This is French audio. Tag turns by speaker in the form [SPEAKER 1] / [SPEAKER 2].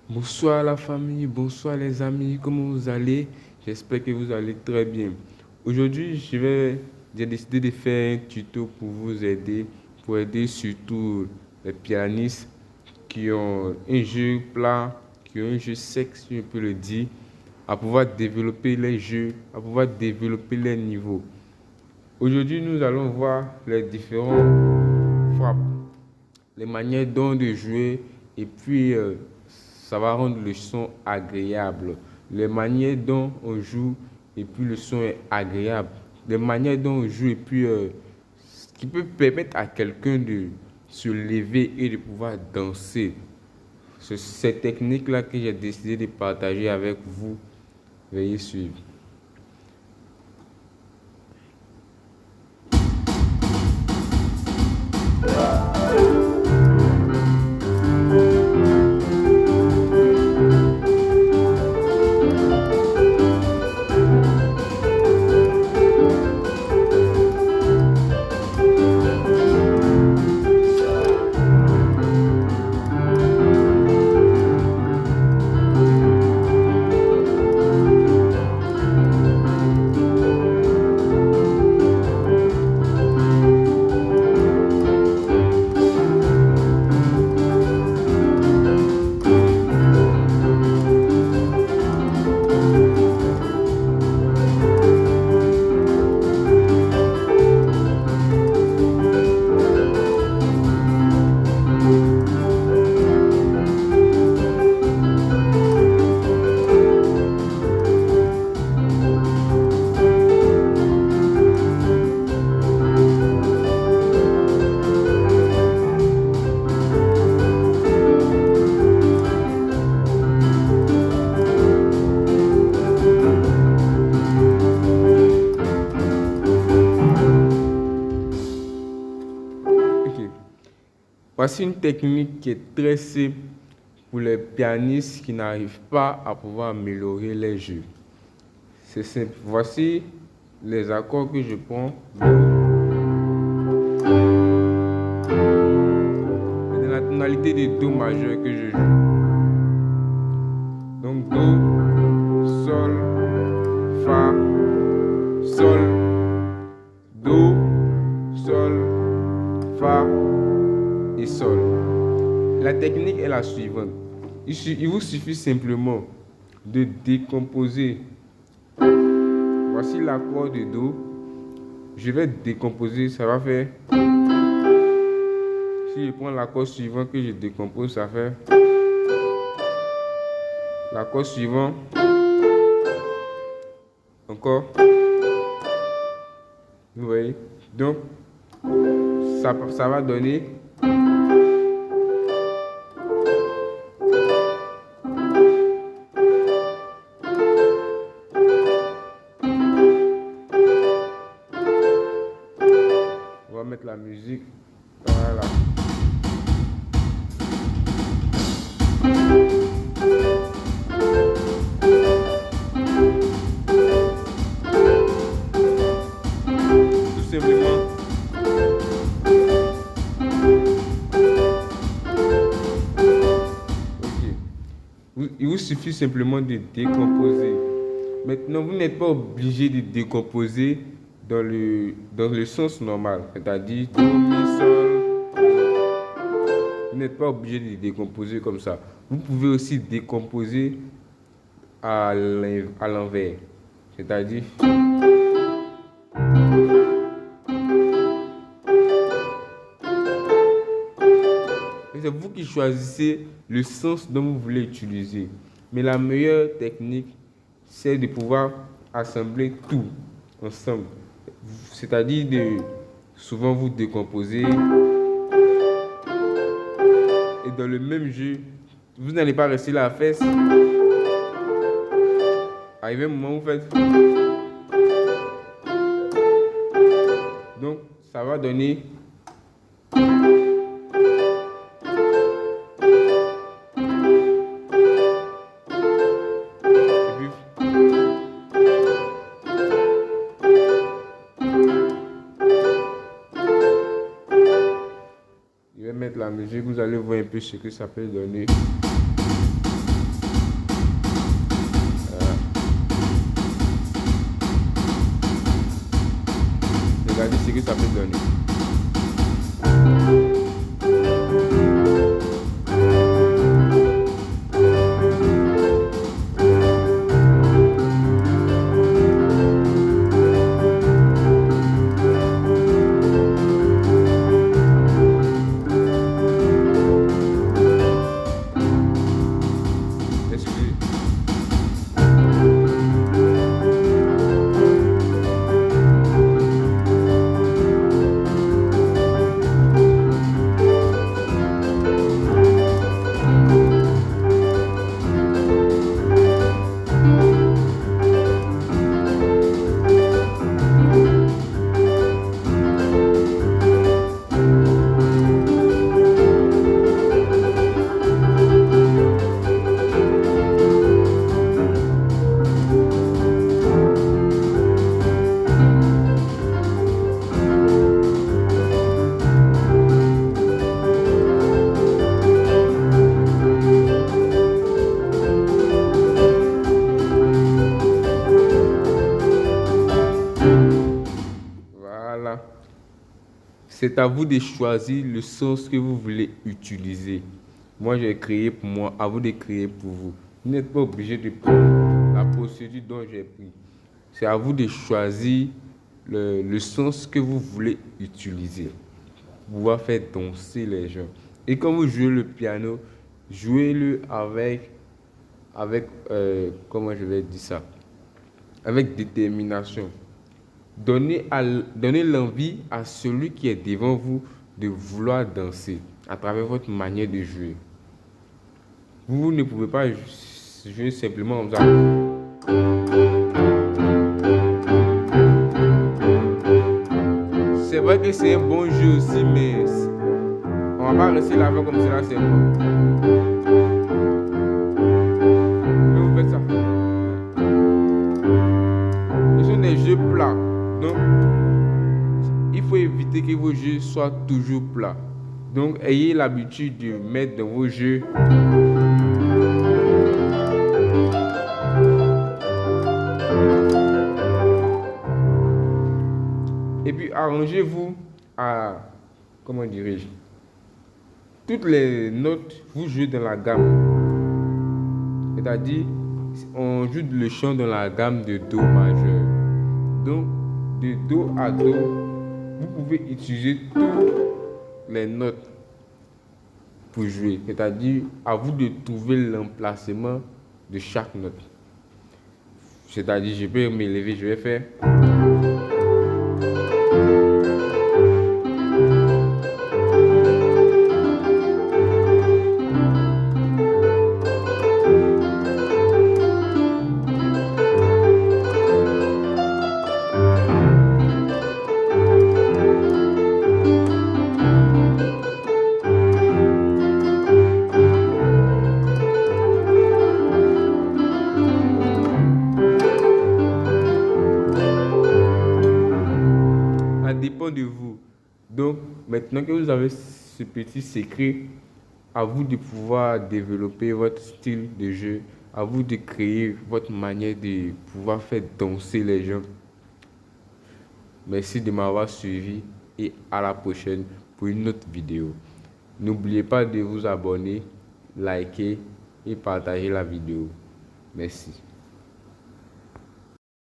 [SPEAKER 1] Bonsoir la famille, bonsoir les amis, comment vous allez? J'espère que vous allez très bien. Aujourd'hui, j'ai décidé de faire un tuto pour vous aider, pour aider surtout les pianistes qui ont un jeu plat, qui ont un jeu sec, si je peux le dire, à pouvoir développer les jeux, à pouvoir développer les niveaux. Aujourd'hui, nous allons voir les différents frappes, les manières dont de jouer et puis ça va rendre le son agréable. Les manières dont on joue et puis le son est agréable. Les manières dont on joue et puis ce qui peut permettre à quelqu'un de se lever et de pouvoir danser. C'est cette technique-là que j'ai décidé de partager avec vous. Veuillez suivre. Ok. Voici une technique qui est très simple pour les pianistes qui n'arrivent pas à pouvoir améliorer les jeux. C'est simple. Voici les accords que je prends. C'est dans la tonalité de Do majeur que je joue. Donc Do, Sol, Fa, Sol, Do, Sol, Fa et Sol. La technique est la suivante. Il vous suffit simplement de décomposer. Voici l'accord de Do. Je vais décomposer, ça va faire. Si je prends l'accord suivant que je décompose, ça fait. L'accord suivant. Encore. Vous voyez? Donc, ça va donner. On va mettre la musique. Voilà. Tout simplement. Ok. Il vous suffit simplement de décomposer. Maintenant, vous n'êtes pas obligé de décomposer dans le sens normal, c'est-à-dire Do, Mi, Sol. Vous n'êtes pas obligé de décomposer comme ça. Vous pouvez aussi décomposer à l'envers, c'est-à-dire. C'est vous qui choisissez le sens dont vous voulez utiliser. Mais la meilleure technique, c'est de pouvoir assembler tout ensemble. C'est-à-dire de souvent vous décomposer. Et dans le même jeu, vous n'allez pas rester là à faire. Arrivé un moment où vous faites. Donc, ça va donner. Je vais mettre la musique, vous allez voir un peu ce que ça peut donner. Voilà. C'est à vous de choisir le sens que vous voulez utiliser. Moi, j'ai créé pour moi, à vous de créer pour vous. Vous n'êtes pas obligé de prendre la procédure dont j'ai pris. C'est à vous de choisir le sens que vous voulez utiliser pour pouvoir faire danser les gens. Et quand vous jouez le piano, jouez-le comment je vais dire ça, avec détermination. Donnez l'envie à celui qui est devant vous de vouloir danser à travers votre manière de jouer. Vous ne pouvez pas jouer simplement comme ça. C'est vrai que c'est un bon jeu aussi, mais on va pas rester là comme cela, c'est bon. Mais vous faites ça. Ce sont des jeux plats. Donc, il faut éviter que vos jeux soient toujours plats. Donc, ayez l'habitude de mettre dans vos jeux et puis arrangez-vous à, comment dirais-je, toutes les notes, vous jouez dans la gamme. C'est-à-dire, on joue le chant dans la gamme de Do majeur. Donc, de Do à Do, vous pouvez utiliser toutes les notes pour jouer. C'est-à-dire, à vous de trouver l'emplacement de chaque note. C'est-à-dire, je peux m'élever, je vais faire. Dépend de vous. Donc, maintenant que vous avez ce petit secret, à vous de pouvoir développer votre style de jeu, à vous de créer votre manière de pouvoir faire danser les gens. Merci de m'avoir suivi et à la prochaine pour une autre vidéo. N'oubliez pas de vous abonner, liker et partager la vidéo. Merci.